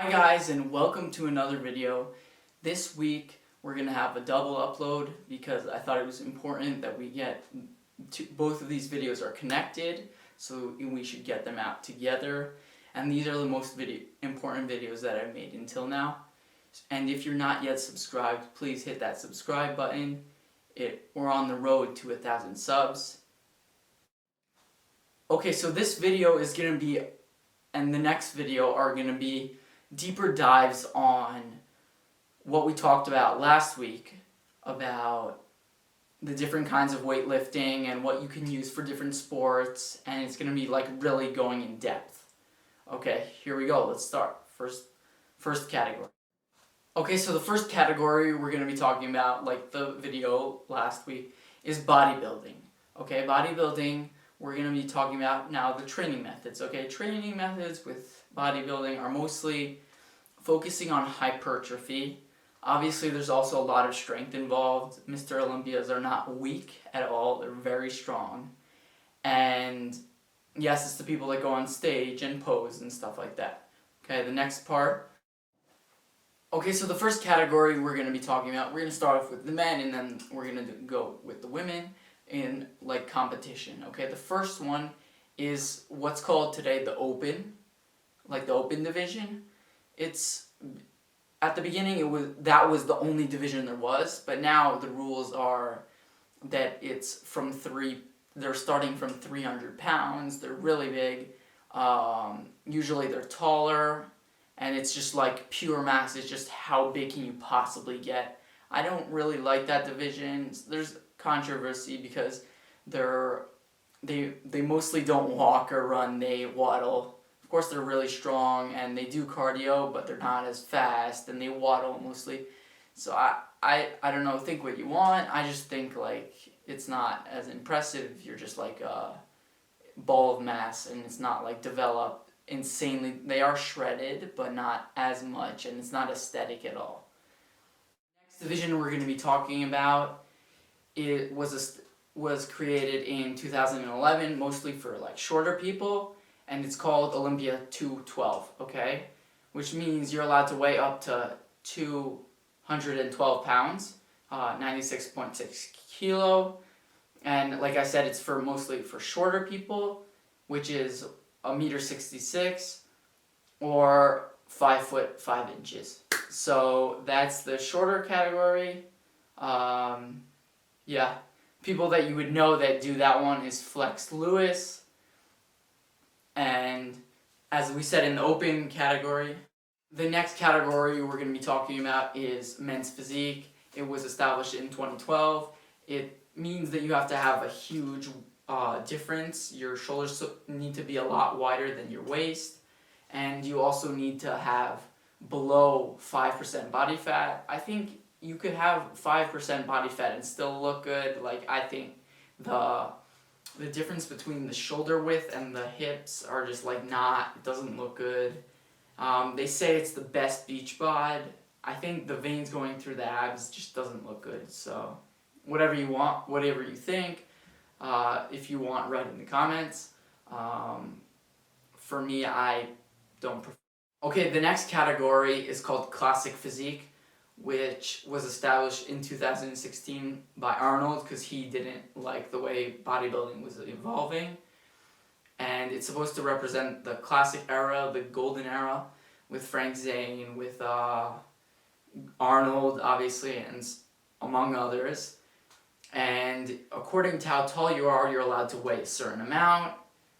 Hi guys, and welcome to another video. This week we're going to have a double upload because I thought it was important that we get both of these videos are connected, so we should get them out together. And these are the most important videos that I've made until now. And if you're not yet subscribed, please hit that subscribe button. We're on the road to 1,000 subs. Okay, so this video is going to be, and the next video are going to be deeper dives on what we talked about last week about the different kinds of weightlifting and what you can use for different sports, and it's going to be like really going in depth. Okay, here we go. Let's start. First category. Okay, so the first category we're going to be talking about, like the video last week, is bodybuilding. Okay, bodybuilding, we're going to be talking about now the training methods. Okay, training methods with bodybuilding are mostly focusing on hypertrophy. Obviously, there's also a lot of strength involved. Mr. Olympias are not weak at all. They're very strong. And yes, it's the people that go on stage and pose and stuff like that. Okay, the next part. Okay, so the first category we're going to be talking about, we're going to start off with the men, and then we're going to go with the women in like competition. Okay, the first one is what's called today the open, like the open division. It's at the beginning that was the only division there was, but now the rules are that it's from they're starting from 300 pounds. They're really big. Usually they're taller, and it's just like pure mass. It's just how big can you possibly get. I don't really like that division. There's controversy because they mostly don't walk or run. They waddle. Of course, they're really strong and they do cardio, but they're not as fast, and they waddle mostly. So I don't know, think what you want. I just think like it's not as impressive if you're just like a ball of mass and it's not like developed insanely. They are shredded, but not as much, and it's not aesthetic at all. Next division we're going to be talking about, it was created in 2011, mostly for like shorter people. And it's called Olympia 212, okay? Which means you're allowed to weigh up to 212 pounds, 96.6 kilo. And like I said, it's mostly for shorter people, which is 1.66 m or 5 foot 5 inches. So that's the shorter category. Yeah, people that you would know that do that one is Flex Lewis. And as we said in the open category, the next category we're going to be talking about is men's physique. It was established in 2012. It means that you have to have a huge difference. Your shoulders need to be a lot wider than your waist. And you also need to have below 5% body fat. I think you could have 5% body fat and still look good. Like, I think the difference between the shoulder width and the hips are just like it doesn't look good. They say it's the best beach bod. I think the veins going through the abs just doesn't look good. So whatever you want, whatever you think, if you want, write in the comments. For me, I don't prefer. Okay, the next category is called classic physique, which was established in 2016 by Arnold because he didn't like the way bodybuilding was evolving. And it's supposed to represent the classic era, the golden era, with Frank Zane, with Arnold, obviously, and among others. And according to how tall you are, you're allowed to weigh a certain amount.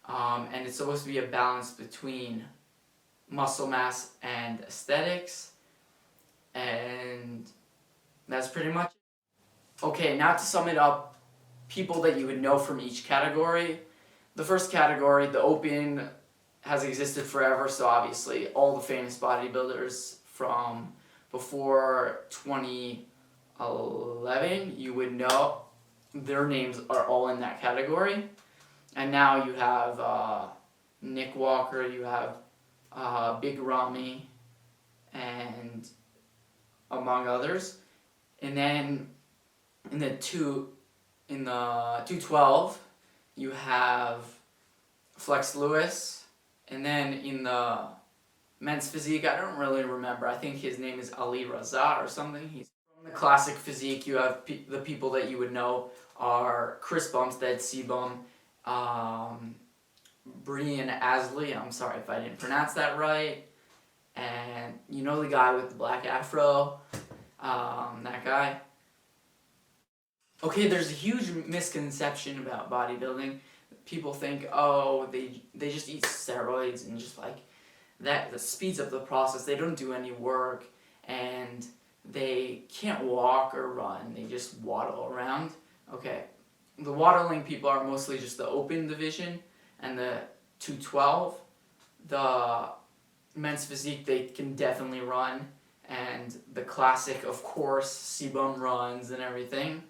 And it's supposed to be a balance between muscle mass and aesthetics. And that's pretty much it. Okay, now to sum it up, people that you would know from each category. The first category, the open, has existed forever, so obviously all the famous bodybuilders from before 2011, you would know their names are all in that category. And now you have Nick Walker, you have Big Ramy, and among others. And then in the 212 you have Flex Lewis, and then in the men's physique. I don't really remember. I think his name is Ali Raza or something. He's from the classic physique. You have the people that you would know are Chris Bumstead, C-Bum, Brian Asley. I'm sorry if I didn't pronounce that right. And you know the guy with the black afro, that guy. Okay, there's a huge misconception about bodybuilding. People think, oh, they just eat steroids and just like that speeds up the process. They don't do any work and they can't walk or run. They just waddle around. Okay, the waddling people are mostly just the open division and the 212. The men's physique, they can definitely run, and the classic, of course, C-Bum runs and everything.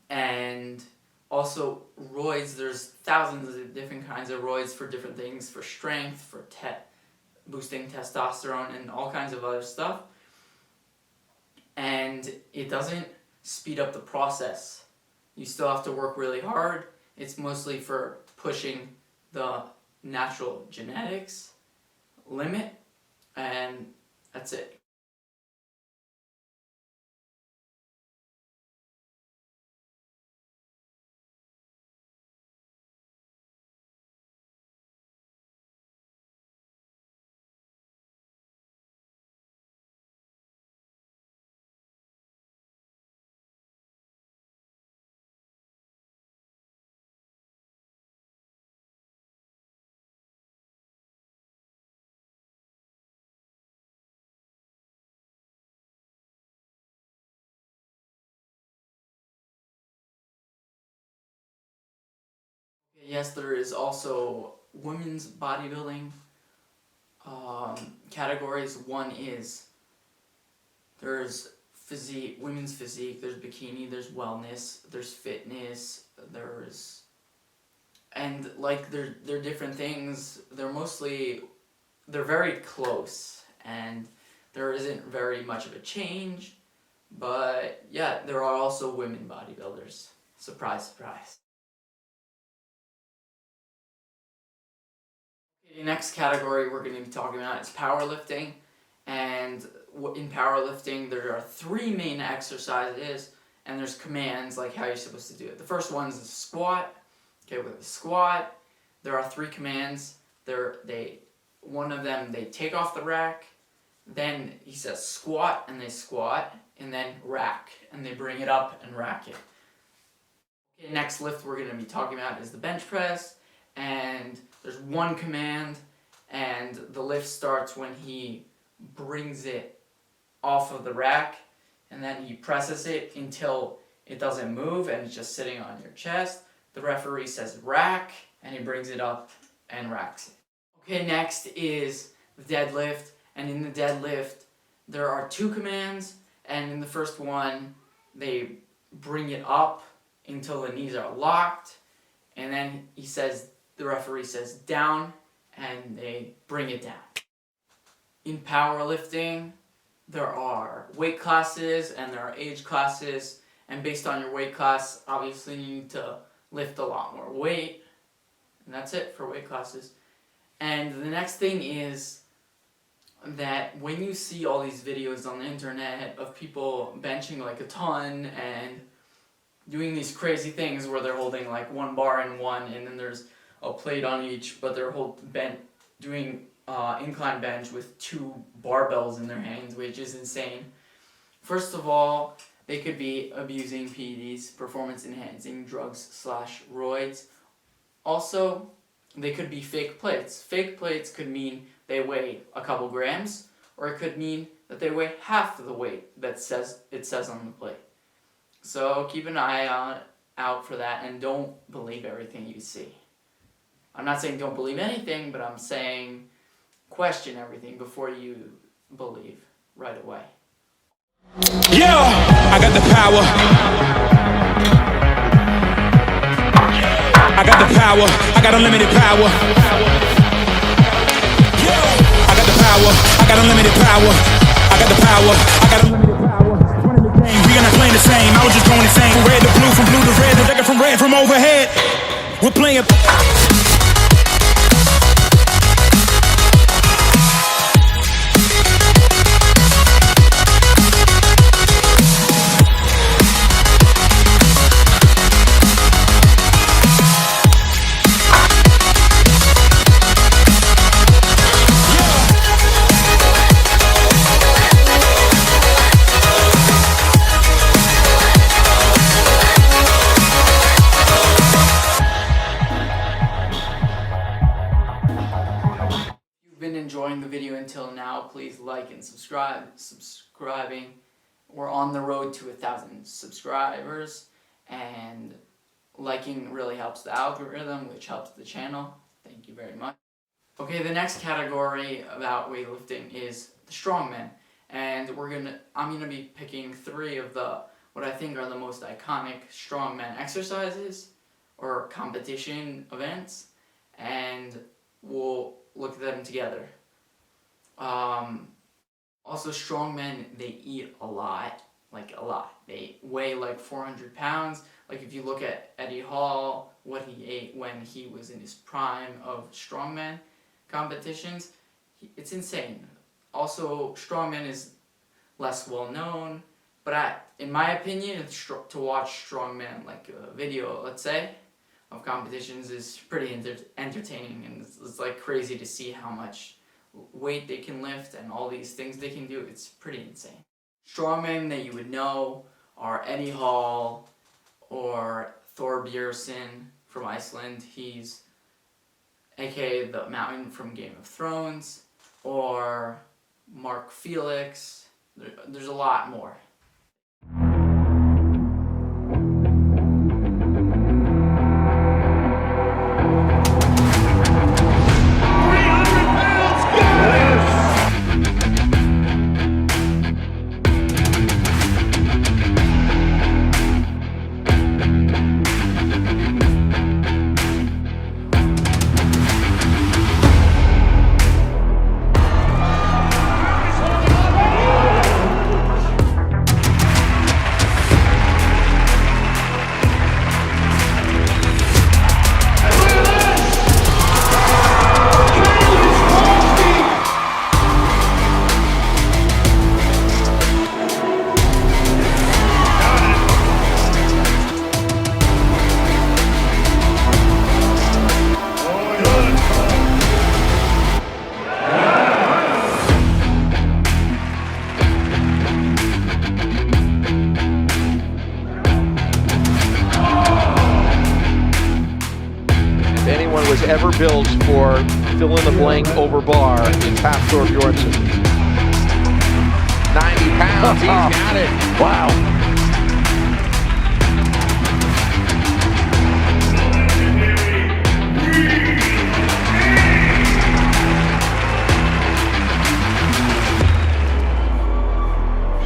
And also roids, there's thousands of different kinds of roids for different things, for strength, for boosting testosterone, and all kinds of other stuff. And it doesn't speed up the process. You still have to work really hard. It's mostly for pushing the natural genetics limit, and that's it. Yes, there is also women's bodybuilding categories. One is there's physique, women's physique, there's bikini, there's wellness, there's fitness, and like they're different things. They're very close, and there isn't very much of a change, but yeah, there are also women bodybuilders. Surprise, surprise. The next category we're going to be talking about is powerlifting, and in powerlifting there are 3 main exercises, and there's commands like how you're supposed to do it. The first one is the squat. Okay, with the squat, there are 3 commands. One of them, they take off the rack, then he says squat, and they squat, and then rack, and they bring it up and rack it. Okay, next lift we're going to be talking about is the bench press, and there's 1 command, and the lift starts when he brings it off of the rack, and then he presses it until it doesn't move and it's just sitting on your chest. The referee says rack, and he brings it up and racks it. Okay, next is the deadlift, and in the deadlift there are 2 commands, and in the first one they bring it up until the knees are locked, and then the referee says down, and they bring it down. In powerlifting, there are weight classes and there are age classes, and based on your weight class, obviously you need to lift a lot more weight, and that's it for weight classes. And the next thing is that when you see all these videos on the internet of people benching like a ton and doing these crazy things where they're holding like 1 bar in one, and then there's a plate on each, but they're doing incline bench with 2 barbells in their hands, which is insane. First of all, they could be abusing PEDs, performance enhancing drugs / roids. Also, they could be fake plates. Fake plates could mean they weigh a couple grams, or it could mean that they weigh half the weight that it says on the plate. So keep an eye out for that, and don't believe everything you see. I'm not saying don't believe anything, but I'm saying question everything before you believe right away. Yeah, I got the power. I got the power. I got unlimited power. Yeah, I got the power. I got unlimited power. I got the power. I got unlimited power. Running the game. We are not playing the same. I was just going insane. From red to blue, from blue to red, the record from red from overhead. We're playing. been enjoying the video until now, please like and subscribe. Subscribing. We're on the road to 1,000 subscribers, and liking really helps the algorithm, which helps the channel. Thank you very much. Okay, the next category about weightlifting is the strongmen, and I'm gonna be picking 3 of what I think are the most iconic strongman exercises or competition events, and we'll look at them together. Also, strongmen, they eat a lot. They weigh like 400 pounds. Like if you look at Eddie Hall, what he ate when he was in his prime of strongman competitions, it's insane. Also, strongman is less well known, but in my opinion, to watch strongman, like a video, let's say, of competitions is pretty entertaining, and it's like crazy to see how much weight they can lift and all these things they can do. It's pretty insane. Strongmen that you would know are Eddie Hall or Thor Björnsson from Iceland. He's aka the Mountain from Game of Thrones, or Mark Felix. There's a lot more. Ever builds for fill in the blank over bar in Pastor Bjornsson. 90 pounds, he's got it. Wow.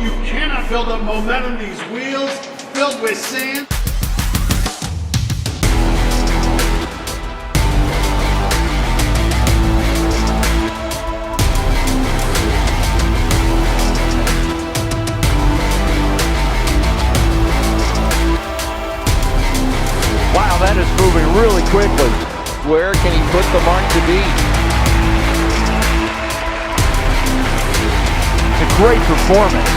You cannot build up momentum, these wheels filled with sand. That is moving really quickly. Where can he put the mark to be? It's a great performance.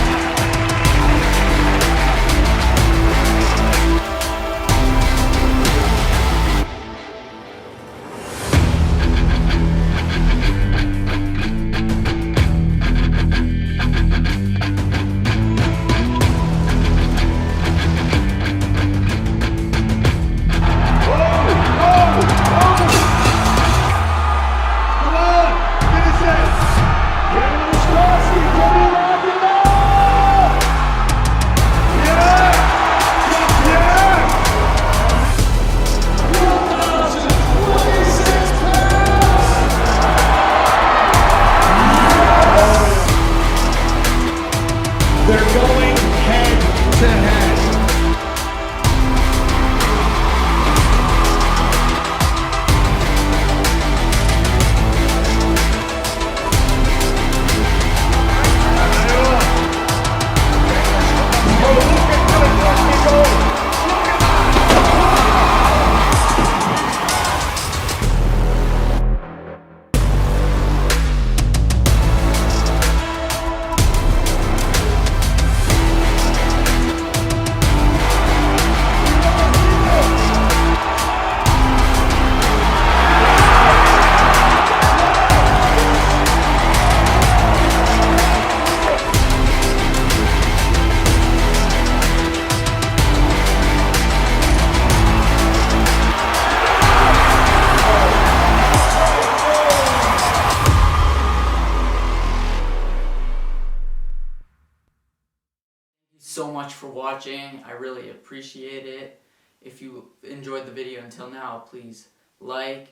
for watching. I really appreciate it. If you enjoyed the video until now, please like,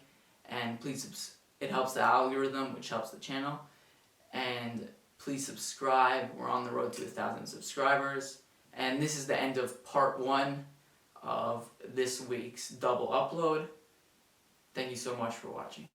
and please, it helps the algorithm, which helps the channel. And please subscribe. We're on the road to 1,000 subscribers. And this is the end of part 1 of this week's double upload. Thank you so much for watching.